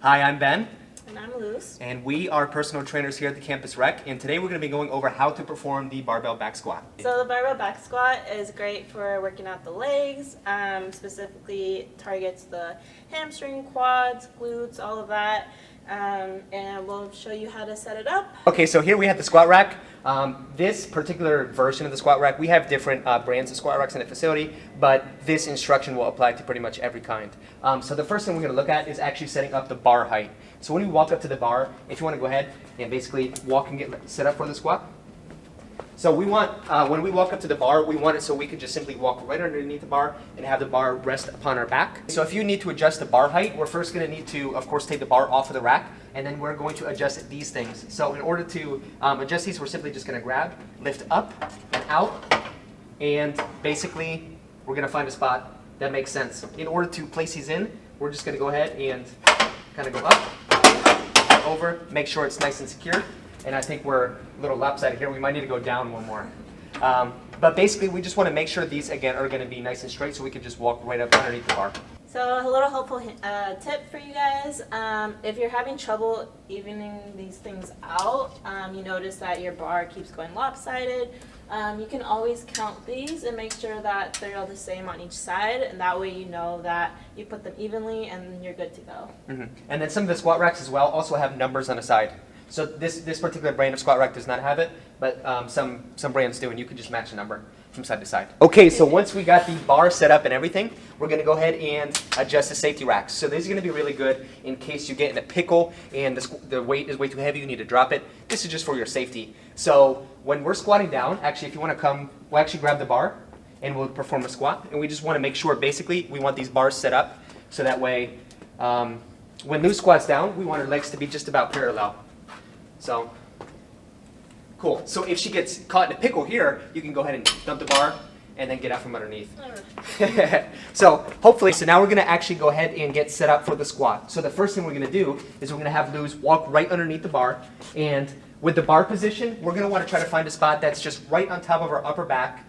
Hi, I'm Ben. And I'm Luz. And we are personal trainers here at the Campus Rec. And today we're going to be going over how to perform the barbell back squat. So the barbell back squat is great for working out the legs, specifically targets the hamstring, quads, glutes, all of that. And we'll show you how to set it up. Okay, so here we have the squat rack. This particular version of the squat rack, we have different brands of squat racks in the facility, but this instruction will apply to pretty much every kind. So the first thing we're going to look at is actually setting up the bar height. So when you walk up to the bar, if you want to go ahead and basically walk and get set up for the squat. So we want, when we walk up to the bar, we want it so we can just simply walk right underneath the bar and have the bar rest upon our back. So if you need to adjust the bar height, we're first going to need to, of course, take the bar off of the rack, and then we're going to adjust these things. So in order to adjust these, we're simply just going to grab, lift up and out, and basically we're going to find a spot that makes sense. In order to place these in, we're just going to go ahead and kind of go up, over, make sure it's nice and secure. And I think we're a little lopsided here. We might need to go down one more. But basically, we just want to make sure these, again, are going to be nice and straight so we can just walk right up underneath the bar. So a little helpful tip for you guys. If you're having trouble evening these things out, you notice that your bar keeps going lopsided, you can always count these and make sure that they're all the same on each side, and that way you know that you put them evenly and you're good to go. Mm-hmm. And then some of the squat racks as well also have numbers on the side. So this particular brand of squat rack does not have it, but some brands do, and you can just match the number from side to side. Okay, so once we got the bar set up and everything, we're going to go ahead and adjust the safety racks. So these are going to be really good in case you get in a pickle and the weight is way too heavy, you need to drop it. This is just for your safety. So when we're squatting down, actually if you want to come, we'll actually grab the bar and we'll perform a squat. And we just want to make sure, basically, we want these bars set up so that way when Luz squats down, we want her legs to be just about parallel. So, cool. So if she gets caught in a pickle here, you can go ahead and dump the bar and then get out from underneath. So hopefully, so now we're going to actually go ahead and get set up for the squat. So the first thing we're going to do is we're going to have Luz walk right underneath the bar. And with the bar position, we're going to want to try to find a spot that's just right on top of our upper back.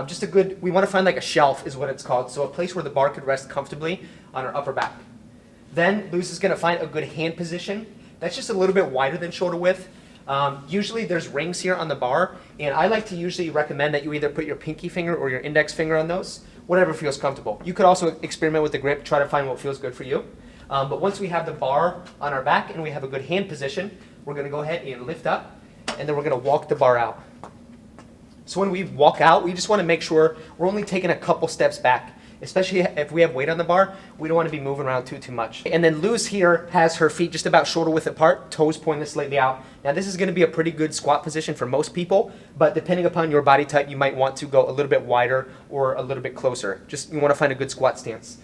Just a good, we want to find like a shelf is what it's called. So a place where the bar could rest comfortably on our upper back. Then Luz is going to find a good hand position. That's just a little bit wider than shoulder width. Usually there's rings here on the bar, and I like to usually recommend that you either put your pinky finger or your index finger on those, whatever feels comfortable. You could also experiment with the grip, try to find what feels good for you. But once we have the bar on our back and we have a good hand position, we're going to go ahead and lift up, and then we're going to walk the bar out. So when we walk out, we just want to make sure we're only taking a couple steps back. Especially if we have weight on the bar, we don't want to be moving around too much. And then Luz here has her feet just about shoulder width apart, toes pointed slightly out. Now this is going to be a pretty good squat position for most people, but depending upon your body type, you might want to go a little bit wider or a little bit closer. Just you want to find a good squat stance.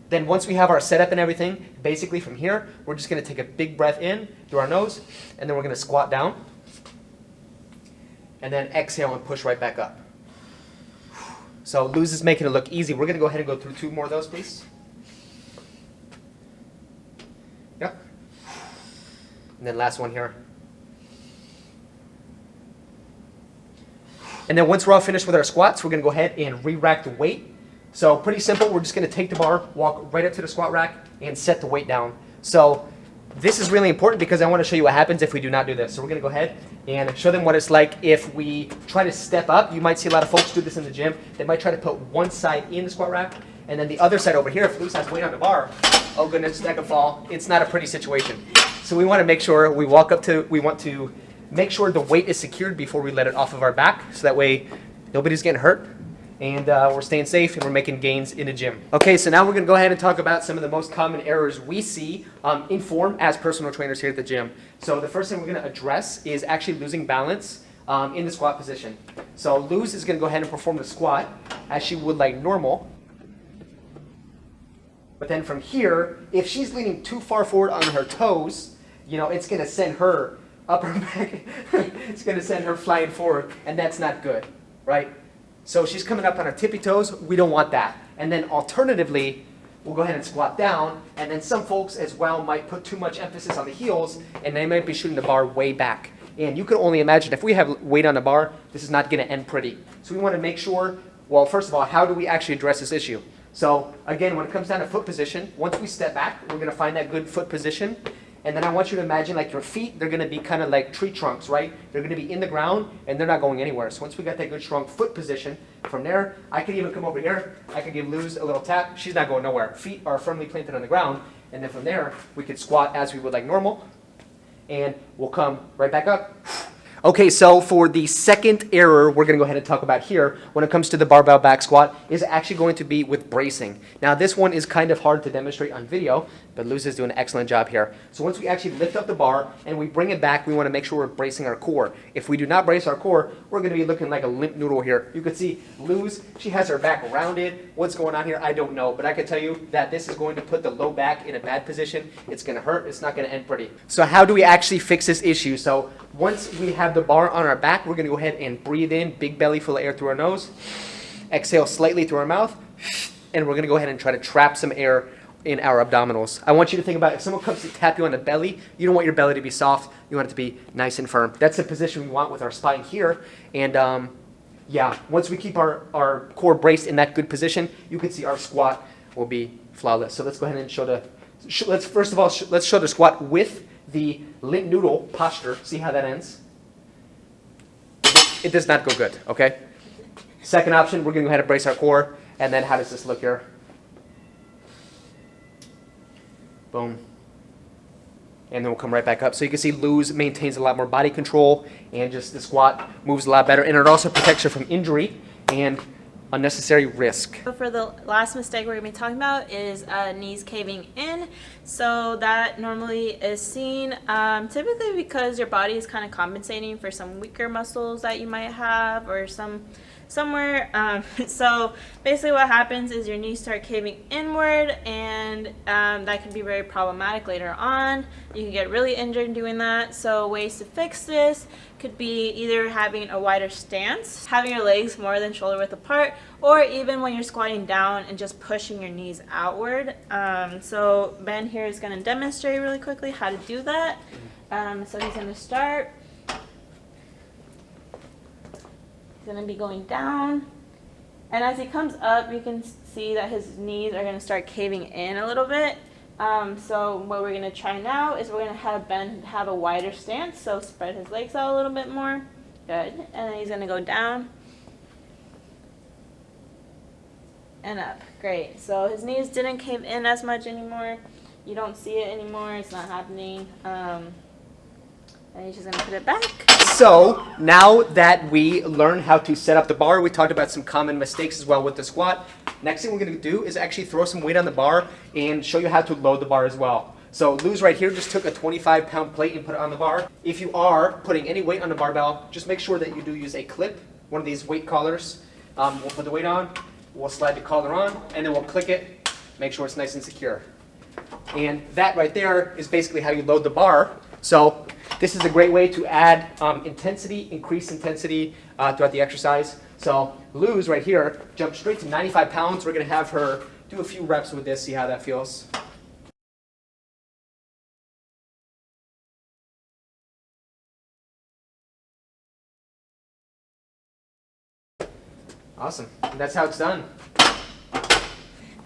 Then once we have our setup and everything, basically from here, we're just going to take a big breath in through our nose, and then we're going to squat down, and then exhale and push right back up. So Luz is making it look easy. We're going to go ahead and go through 2 more of those, please. Yep. And then last one here. And then once we're all finished with our squats, we're going to go ahead and re-rack the weight. So pretty simple. We're just going to take the bar, walk right up to the squat rack, and set the weight down. So this is really important because I want to show you what happens if we do not do this. So we're going to go ahead and show them what it's like if we try to step up. You might see a lot of folks do this in the gym. They might try to put one side in the squat rack and then the other side over here. If Luz has weight on the bar, oh goodness, that could fall. It's not a pretty situation. So we want to make sure we walk up to, we want to make sure the weight is secured before we let it off of our back. So that way nobody's getting hurt. And we're staying safe and we're making gains in the gym. Okay, so now we're going to go ahead and talk about some of the most common errors we see in form as personal trainers here at the gym. So the first thing we're going to address is actually losing balance in the squat position. So Luz is going to go ahead and perform the squat as she would like normal. But then from here, if she's leaning too far forward on her toes, you know, it's going to send her upper back, it's going to send her flying forward, and that's not good, right? So she's coming up on her tippy toes. We don't want that. And then alternatively, we'll go ahead and squat down. And then some folks as well might put too much emphasis on the heels, and they might be shooting the bar way back. And you can only imagine if we have weight on the bar, this is not going to end pretty. So we want to make sure, well, first of all, how do we actually address this issue? So again, when it comes down to foot position, once we step back, we're going to find that good foot position. And then I want you to imagine like your feet, they're going to be kind of like tree trunks, right? They're going to be in the ground and they're not going anywhere. So once we got that good strong foot position, from there, I could even come over here. I could give Luz a little tap. She's not going nowhere. Feet are firmly planted on the ground. And then from there, we could squat as we would like normal. And we'll come right back up. Okay, so for the second error we're going to go ahead and talk about here when it comes to the barbell back squat is actually going to be with bracing. Now this one is kind of hard to demonstrate on video, but Luz is doing an excellent job here. So once we actually lift up the bar and we bring it back, we want to make sure we're bracing our core. If we do not brace our core, we're going to be looking like a limp noodle here. You can see Luz, she has her back rounded. What's going on here, I don't know, but I can tell you that this is going to put the low back in a bad position. It's going to hurt. It's not going to end pretty. So how do we actually fix this issue? So once we have the bar on our back, we're going to go ahead and breathe in, big belly full of air through our nose. Exhale slightly through our mouth. And we're going to go ahead and try to trap some air in our abdominals. I want you to think about if someone comes to tap you on the belly, you don't want your belly to be soft. You want it to be nice and firm. That's the position we want with our spine here. And yeah, once we keep our core braced in that good position, you can see our squat will be flawless. So let's go ahead and show the, first of all, let's show the squat with the limp noodle posture. See how that ends? It does not go good, okay? Second option, we're going to go ahead and brace our core. And then how does this look here? Boom. And then we'll come right back up. So you can see Luz maintains a lot more body control and just the squat moves a lot better. And it also protects her from injury and unnecessary risk. So for the last mistake we're going to be talking about is knees caving in. So that normally is seen typically because your body is kind of compensating for some weaker muscles that you might have or somewhere. So basically what happens is your knees start caving inward, and that can be very problematic later on. You can get really injured doing that. So ways to fix this could be either having a wider stance, having your legs more than shoulder width apart, or even when you're squatting down and just pushing your knees outward. So Ben here is going to demonstrate really quickly how to do that. So he's going to start. He's going to be going down. And as he comes up, you can see that his knees are going to start caving in a little bit. So what we're going to try now is we're going to have Ben have a wider stance, so spread his legs out a little bit more. Good. And then he's going to go down and up. Great. So his knees didn't cave in as much anymore. You don't see it anymore. It's not happening. And he's just going to put it back. So now that we learned how to set up the bar, we talked about some common mistakes as well with the squat. Next thing we're going to do is actually throw some weight on the bar and show you how to load the bar as well. So Luz right here just took a 25-pound plate and put it on the bar. If you are putting any weight on the barbell, just make sure that you do use a clip, one of these weight collars. We'll put the weight on, we'll slide the collar on, and then we'll click it, make sure it's nice and secure. And that right there is basically how you load the bar. So this is a great way to add intensity, increase intensity throughout the exercise. So Luz right here jumped straight to 95 pounds. We're going to have her do a few reps with this, see how that feels. Awesome. And that's how it's done.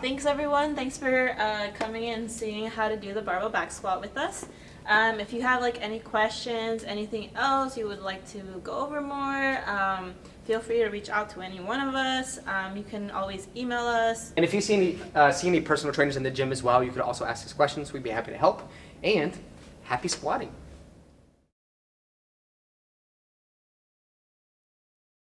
Thanks everyone. Thanks for coming in and seeing how to do the barbell back squat with us. If you have any questions, anything else you would like to go over more, feel free to reach out to any one of us. You can always email us. And if you see any personal trainers in the gym as well, you could also ask us questions. We'd be happy to help. And happy squatting.